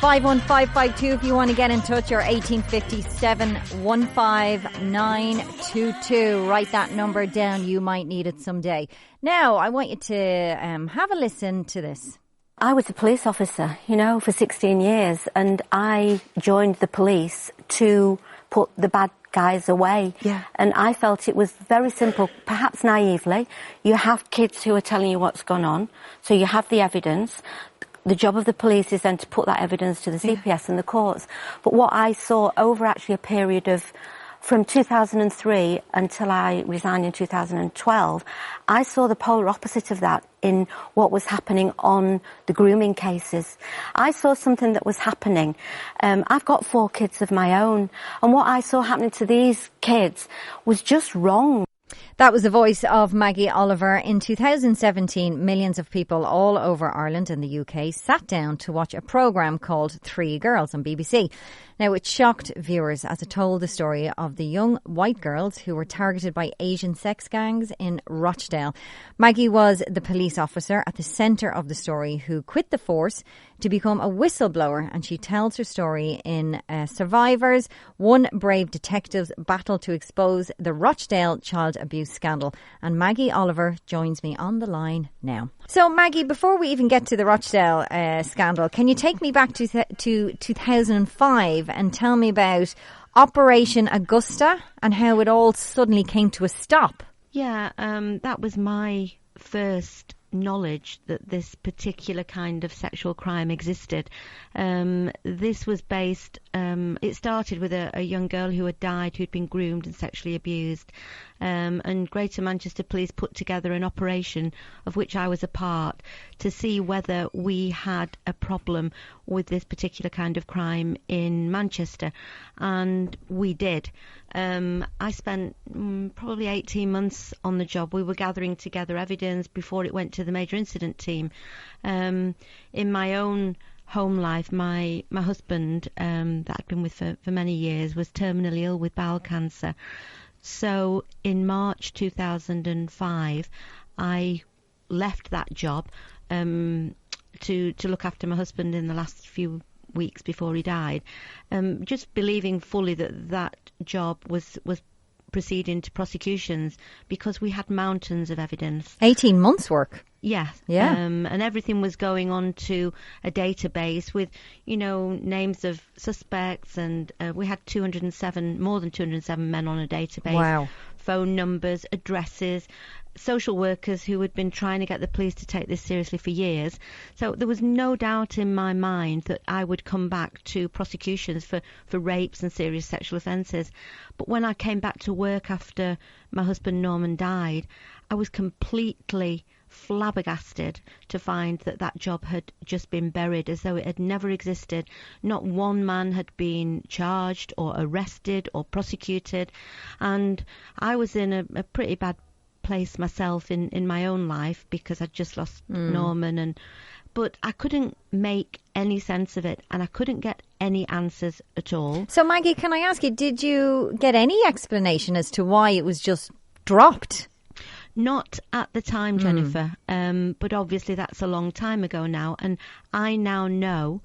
51552 if you want to get in touch, or 1857 15922. Write that number down. You might need it someday. Now, I want you to have a listen to this. I was a police officer, for 16 years, and I joined the police to put the bad guys away. Yeah. And I felt it was very simple, perhaps naively. You have kids who are telling you what's gone on, so you have the evidence. The job of the police is then to put that evidence to the CPS and the courts. But what I saw over actually a period of from 2003 until I resigned in 2012, I saw the polar opposite of that in what was happening on the grooming cases. I saw something that was happening. I've got 4 kids of my own, and what I saw happening to these kids was just wrong. That was the voice of Maggie Oliver. In 2017, millions of people all over Ireland and the UK sat down to watch a programme called 3 Girls on BBC. Now, it shocked viewers as it told the story of the young white girls who were targeted by Asian sex gangs in Rochdale. Maggie was the police officer at the centre of the story who quit the force to become a whistleblower, and she tells her story in Survivors, One Brave Detective's Battle to Expose the Rochdale Child Abuse Scandal. And Maggie Oliver joins me on the line now. So, Maggie, before we even get to the Rochdale scandal, can you take me back to 2005 and tell me about Operation Augusta and how it all suddenly came to a stop? Yeah, that was my first knowledge that this particular kind of sexual crime existed. This was based, it started with a young girl who had died, who'd been groomed and sexually abused. And Greater Manchester Police put together an operation of which I was a part to see whether we had a problem with this particular kind of crime in Manchester. And we did. I spent probably 18 months on the job. We were gathering together evidence before it went to the major incident team. In my own home life, my husband, that I'd been with for many years, was terminally ill with bowel cancer. So in March 2005, I left that job to look after my husband in the last few weeks before he died, just believing fully that job was proceeding to prosecutions because we had mountains of evidence. 18 months work. Yes. Yeah. And everything was going on to a database with, names of suspects, and we had more than 207 men on a database. Wow. Phone numbers, addresses, social workers who had been trying to get the police to take this seriously for years. So there was no doubt in my mind that I would come back to prosecutions for rapes and serious sexual offences. But when I came back to work after my husband Norman died, I was completely flabbergasted to find that job had just been buried as though it had never existed. Not one man had been charged or arrested or prosecuted, and I was in a pretty bad place myself in my own life because I'd just lost Norman, but I couldn't make any sense of it, and I couldn't get any answers at all. So, Maggie, can I ask you, did you get any explanation as to why it was just dropped? Not at the time, Jennifer, but obviously that's a long time ago now, and I now know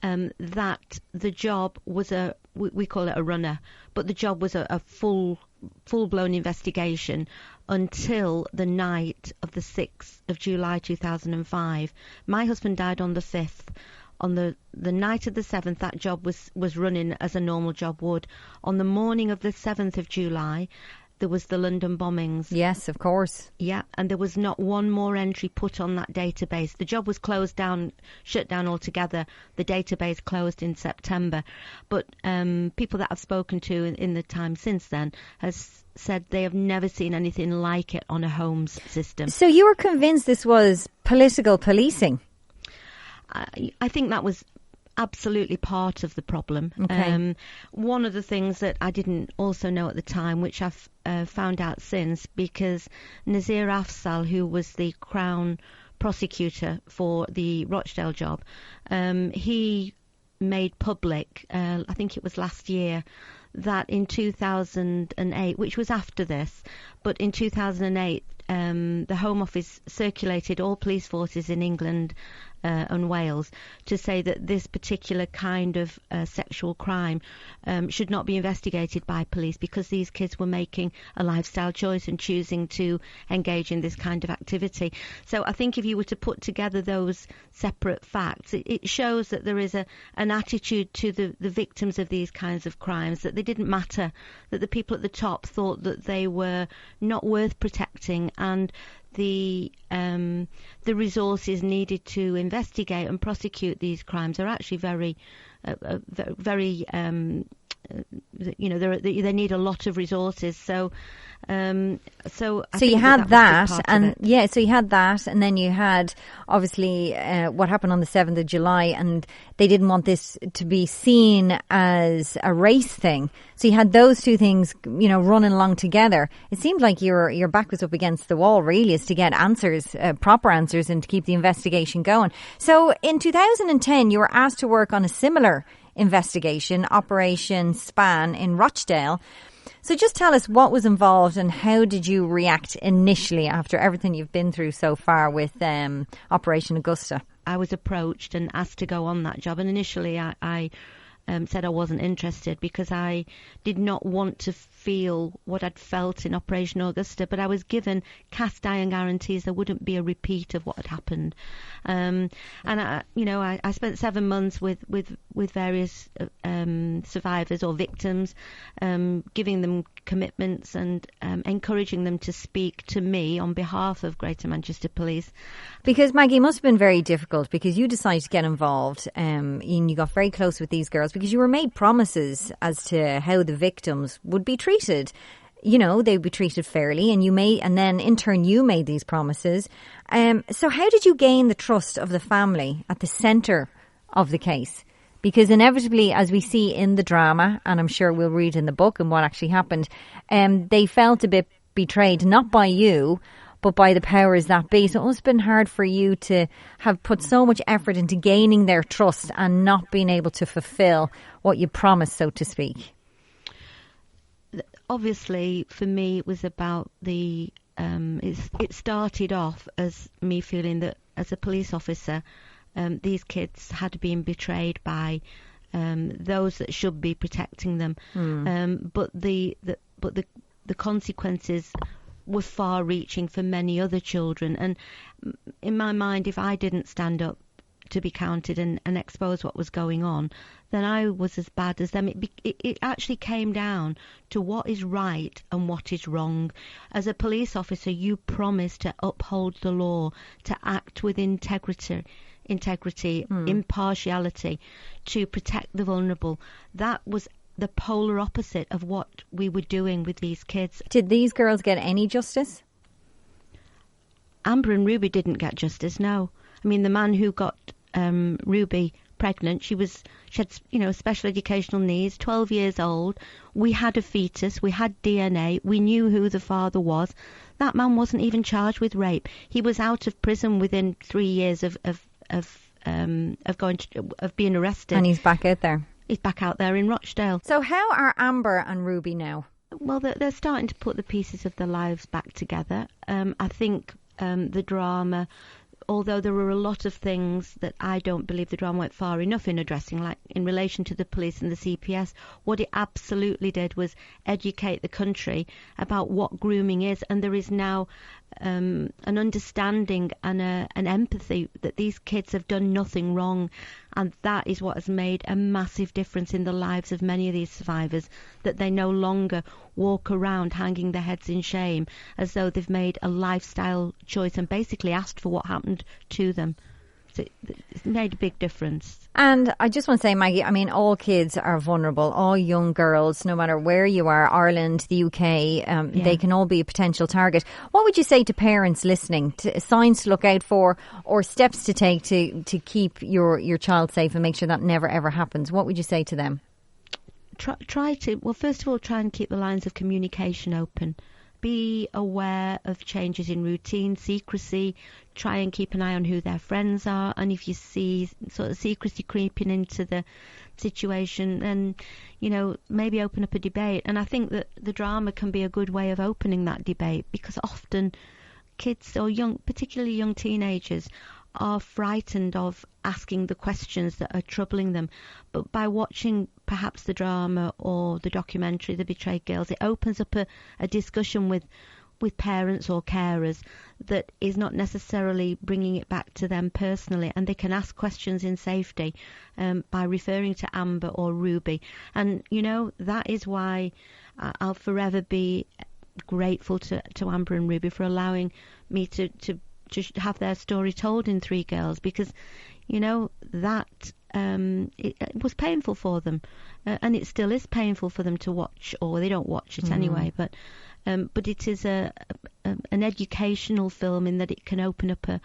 that the job was we call it a runner, but the job was a full-blown investigation until the night of the 6th of July 2005. My husband died on the 5th. On the night of the 7th, that job was running as a normal job would. On the morning of the 7th of July, there was the London bombings. Yes, of course. Yeah, and there was not one more entry put on that database. The job was closed down, shut down altogether. The database closed in September. But people that I've spoken to in the time since then has said they have never seen anything like it on a homes system. So you were convinced this was political policing? I think that was absolutely part of the problem. Okay. One of the things that I didn't also know at the time, which I've found out since, because Nazir Afzal, who was the Crown prosecutor for the Rochdale job, he made public, I think it was last year, that in 2008, which was after this, but in 2008, the Home Office circulated all police forces in England and Wales to say that this particular kind of sexual crime should not be investigated by police because these kids were making a lifestyle choice and choosing to engage in this kind of activity. So I think if you were to put together those separate facts, it shows that there is an attitude to the victims of these kinds of crimes, that they didn't matter, that the people at the top thought that they were not worth protecting, and the resources needed to investigate and prosecute these crimes are actually very they need a lot of resources. So you had that, and so you had that, and then you had obviously what happened on the 7th of July, and they didn't want this to be seen as a race thing. So you had those two things, running along together. It seemed like your back was up against the wall, really, is to get answers, proper answers, and to keep the investigation going. So in 2010, you were asked to work on a similar investigation, Operation Span, in Rochdale. So just tell us what was involved and how did you react initially after everything you've been through so far with Operation Augusta? I was approached and asked to go on that job, and initially I said I wasn't interested because I did not want to feel what I'd felt in Operation Augusta, but I was given cast iron guarantees there wouldn't be a repeat of what had happened. And I spent 7 months with various survivors or victims, giving them commitments and encouraging them to speak to me on behalf of Greater Manchester Police. Because Maggie, it must have been very difficult because you decided to get involved and you got very close with these girls because you were made promises as to how the victims would be treated. They'd be treated fairly, and then in turn you made these promises. So how did you gain the trust of the family at the centre of the case? Because inevitably, as we see in the drama, and I'm sure we'll read in the book and what actually happened, they felt a bit betrayed, not by you, but by the powers that be. So it must have been hard for you to have put so much effort into gaining their trust and not being able to fulfil what you promised, so to speak. Obviously, for me, it was about it started off as me feeling that as a police officer, these kids had been betrayed by those that should be protecting them. But the consequences were far-reaching for many other children. And in my mind, if I didn't stand up to be counted and expose what was going on, then I was as bad as them. It actually came down to what is right and what is wrong. As a police officer, you promise to uphold the law, to act with integrity, impartiality, to protect the vulnerable. That was the polar opposite of what we were doing with these kids. Did these girls get any justice? Amber and Ruby didn't get justice, no. I mean, the man who got Ruby pregnant, she had special educational needs, 12 years old. We had a fetus, we had DNA, we knew who the father was. That man wasn't even charged with rape. He was out of prison within 3 years of being arrested. And he's back out there. He's back out there in Rochdale. So how are Amber and Ruby now? Well, they're starting to put the pieces of their lives back together. I think the drama, although there were a lot of things that I don't believe the drama went far enough in addressing, like in relation to the police and the CPS, what it absolutely did was educate the country about what grooming is. And there is now an understanding and an empathy that these kids have done nothing wrong. And that is what has made a massive difference in the lives of many of these survivors, that they no longer walk around hanging their heads in shame as though they've made a lifestyle choice and basically asked for what happened to them. So it's made a big difference. And I just want to say, Maggie, I mean, all kids are vulnerable, all young girls, no matter where you are, Ireland, the UK, they can all be a potential target. What would you say to parents listening, to signs to look out for or steps to take to keep your child safe and make sure that never ever happens? What would you say to them? First of all, try and keep the lines of communication open. Be aware of changes in routine, secrecy. Try and keep an eye on who their friends are. And if you see sort of secrecy creeping into the situation, then, maybe open up a debate. And I think that the drama can be a good way of opening that debate, because often kids or particularly young teenagers are frightened of asking the questions that are troubling them. But by watching perhaps the drama or the documentary, The Betrayed Girls, it opens up a discussion with parents or carers that is not necessarily bringing it back to them personally, and they can ask questions in safety by referring to Amber or Ruby. And, you know, that is why I'll forever be grateful to Amber and Ruby for allowing me to have their story told in Three Girls, because, you know, that it was painful for them, and it still is painful for them to watch, or they don't watch it anyway, but it is an educational film in that it can open up a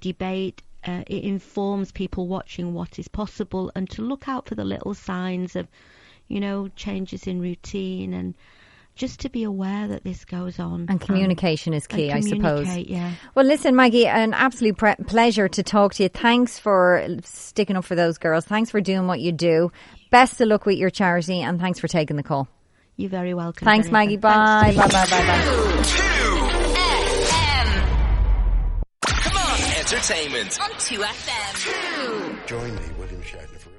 debate. It informs people watching what is possible, and to look out for the little signs of, you know, changes in routine, and just to be aware that this goes on. And communication is key, I suppose. Yeah. Well, listen, Maggie, an absolute pleasure to talk to you. Thanks for sticking up for those girls. Thanks for doing what you do. Best of luck with your charity, and thanks for taking the call. You're very welcome. Thanks, Jennifer. Maggie. Bye. Thanks, bye. Come on, entertainment on 2FM. Join me, William Shatner, for